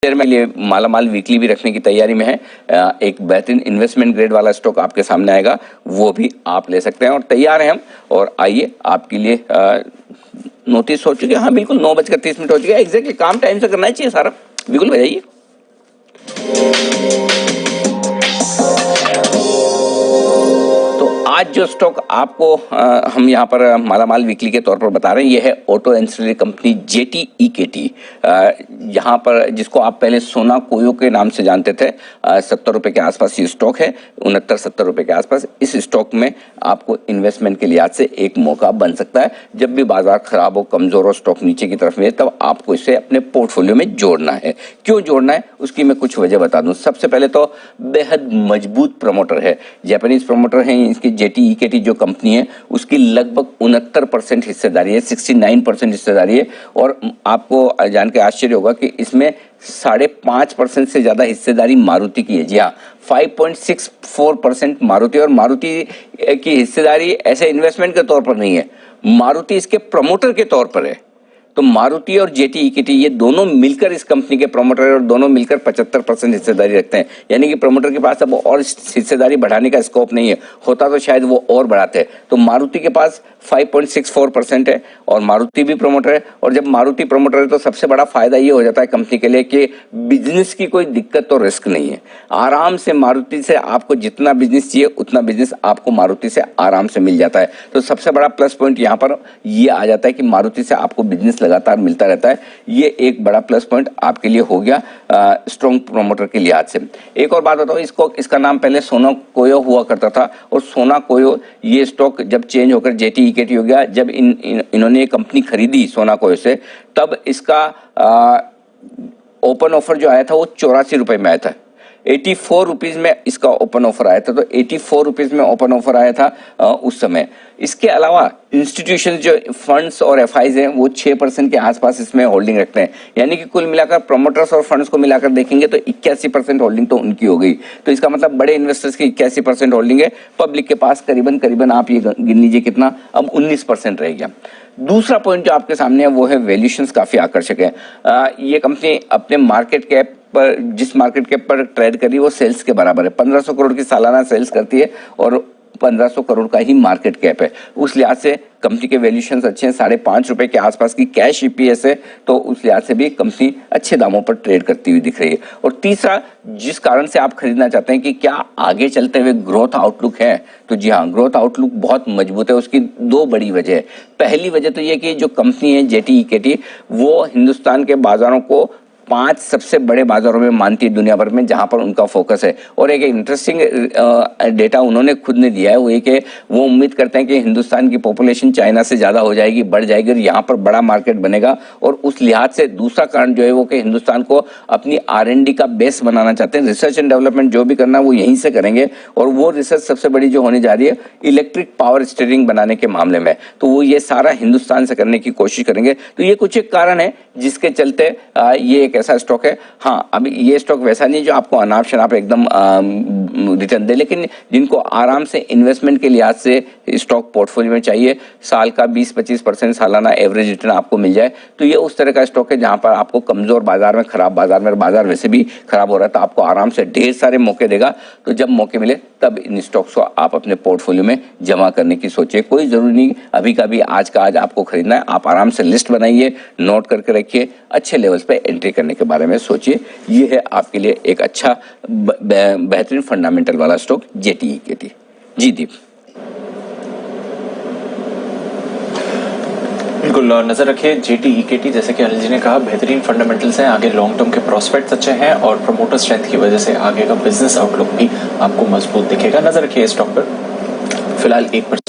Share में लिए मालामाल वीकली भी रखने की तैयारी में है। एक बेहतरीन इन्वेस्टमेंट ग्रेड वाला स्टॉक आपके सामने आएगा, वो भी आप ले सकते हैं और तैयार हैं हम। और आइए आपके लिए नोटिस हो चुके हैं। हाँ बिल्कुल 9:30 हो चुके हैं, एग्जैक्टली काम टाइम से करना चाहिए सारा। बिल्कुल बजाइए। आज जो स्टॉक आपको हम यहाँ पर मालामाल वीकली के तौर पर बता रहे हैं, ये है ऑटो एंसिलरी कंपनी JTEKT, यहाँ पर जिसको आप पहले सोना कोयो के नाम से जानते थे। 70 रुपए के आसपास ये स्टॉक है, 69-70 रुपए के आसपास। इस स्टॉक में आपको इन्वेस्टमेंट के लिहाज से एक मौका बन सकता है। जब भी बाजार खराब हो, कमजोर हो, स्टॉक नीचे की तरफ में, तब आपको इसे अपने पोर्टफोलियो में जोड़ना है। क्यों जोड़ना है उसकी मैं कुछ वजह बता दूं। सबसे पहले तो बेहद मजबूत प्रमोटर है, जापानीज प्रमोटर है। इसकी JTEKT जो कंपनी है उसकी लगभग 69% हिस्सेदारी है, 69% हिस्सेदारी है। और आपको जान के आश्चर्य होगा कि इसमें 5.5% से ज्यादा हिस्सेदारी मारुति की है। जी हाँ, 5.64% मारुति। और मारुति की हिस्सेदारी ऐसे इन्वेस्टमेंट के तौर पर नहीं है, मारुति इसके प्रमोटर के तौर पर है। तो मारुति और JTEKT ये दोनों मिलकर इस कंपनी के प्रमोटर है और दोनों मिलकर 75% हिस्सेदारी रखते हैं। यानी कि प्रमोटर के पास अब और हिस्सेदारी बढ़ाने का स्कोप नहीं है, होता तो शायद वो और बढ़ाते हैं। तो मारुति के पास 5.64% है और मारुति भी प्रमोटर है। और जब मारुति प्रमोटर है तो सबसे बड़ा फायदा ये हो जाता है कंपनी के लिए कि बिजनेस की कोई दिक्कत तो रिस्क नहीं है। आराम से मारुति से आपको जितना बिजनेस चाहिए उतना बिजनेस आपको मारुति से आराम से मिल जाता है। तो सबसे बड़ा प्लस पॉइंट यहाँ पर ये आ जाता है कि मारुति से आपको बिजनेस लगातार मिलता रहता है। ये एक बड़ा प्लस पॉइंट आपके लिए हो गया स्ट्रॉन्ग प्रमोटर के लिहाज से। एक और बात बताओ, इसका नाम पहले सोना कोयो हुआ करता था और सोना कोयो ये स्टॉक जब चेंज होकर JTEKT हो गया, जब इन्होंने ये कंपनी खरीदी सोना कोयो से, तब इसका ओपन ऑफर जो आया था वो 84 रुपए में आया था। 84 रुपीज में इसका ओपन ऑफर आया था। तो 84 रुपीज में ओपन ऑफर आया था उस समय। इसके अलावा इंस्टीट्यूशन जो फंड्स और FIs हैं वो 6% के आसपास इसमें होल्डिंग रखते हैं। यानी कि कुल मिलाकर प्रमोटर्स और फंड्स को मिलाकर देखेंगे तो 81% होल्डिंग तो उनकी हो गई। तो इसका मतलब बड़े इन्वेस्टर्स की 81% होल्डिंग है। पब्लिक के पास करीबन आप ये गिन लीजिए कितना, अब 19% रह गया। दूसरा पॉइंट जो आपके सामने है वो है वैल्यूएशंस काफी आकर्षक है। ये कंपनी अपने मार्केट कैप पर, जिस मार्केट कैप पर ट्रेड करी वो सेल्स के बराबर है। 1500 करोड़ की सालाना सेल्स करती है और 1500 करोड़ का ही मार्केट कैप है। उस लिहाज से कंपनी के वैल्यूएशंस अच्छे हैं। 5.5 रुपए के आसपास की कैश EPS है। तो उस लिहाज से भी कंपनी अच्छे दामों पर ट्रेड करती हुई दिख रही है। और तीसरा, जिस कारण से आप खरीदना चाहते हैं कि क्या आगे चलते हुए ग्रोथ आउटलुक है, तो जी हाँ, ग्रोथ आउटलुक बहुत मजबूत है। उसकी दो बड़ी वजह है। पहली वजह तो ये कि जो कंपनी है JTEKT वो हिंदुस्तान के बाजारों को 5 सबसे बड़े बाजारों में मानती है दुनिया भर में, जहां पर उनका फोकस है। और एक इंटरेस्टिंग डेटा उन्होंने खुद ने दिया है, वो ये कि वो उम्मीद करते हैं कि हिंदुस्तान की पॉपुलेशन चाइना से ज्यादा हो जाएगी, बढ़ जाएगी और यहाँ पर बड़ा मार्केट बनेगा। और उस लिहाज से दूसरा कारण जो है वो कि हिंदुस्तान को अपनी R&D का बेस बनाना चाहते हैं। रिसर्च एंड डेवलपमेंट जो भी करना है वो यहीं से करेंगे। और वो रिसर्च सबसे बड़ी जो होने जा रही है इलेक्ट्रिक पावर स्टीयरिंग बनाने के मामले में, तो वो ये सारा हिंदुस्तान से करने की कोशिश करेंगे। तो ये कुछ एक कारण है जिसके चलते ये एक ऐसा स्टॉक है। हाँ, अभी ये स्टॉक वैसा नहीं जो आपको अनाप शनाप एकदम रिटर्न दे, लेकिन जिनको आराम से इन्वेस्टमेंट के लिहाज से स्टॉक पोर्टफोलियो में चाहिए, साल का 20-25% सालाना एवरेज रिटर्न आपको मिल जाए, तो ये उस तरह का स्टॉक है जहां पर आपको कमजोर बाजार में, खराब बाजार में, बाजार वैसे भी खराब हो रहा है, तो आपको आराम से ढेर सारे मौके देगा। तो जब मौके मिले तब इन स्टॉक्स को आप अपने पोर्टफोलियो में जमा करने की सोचिए। कोई जरूरी नहीं अभी का भी आज का आज आपको खरीदना है। आप आराम से लिस्ट बनाइए, नोट करके रखिए, अच्छे लेवल्स पे एंट्री करने के बारे में सोचिए। ये है आपके लिए एक अच्छा बेहतरीन फंडामेंटल वाला स्टॉक JTEKT। जी दीप। बिल्कुल नजर रखिए JTEKT, जैसे कि अनिल जी ने कहा, बेहतरीन फंडामेंटल्स हैं, आगे लॉन्ग टर्म के प्रोस्पेक्ट्स अच्छे हैं और प्रमोटर स्ट्रेंथ की वजह से आगे का बिजनेस आउटलुक भी आपको मजबूत दिखेगा। नजर रखिए स्टॉक पर। फिलहाल 1%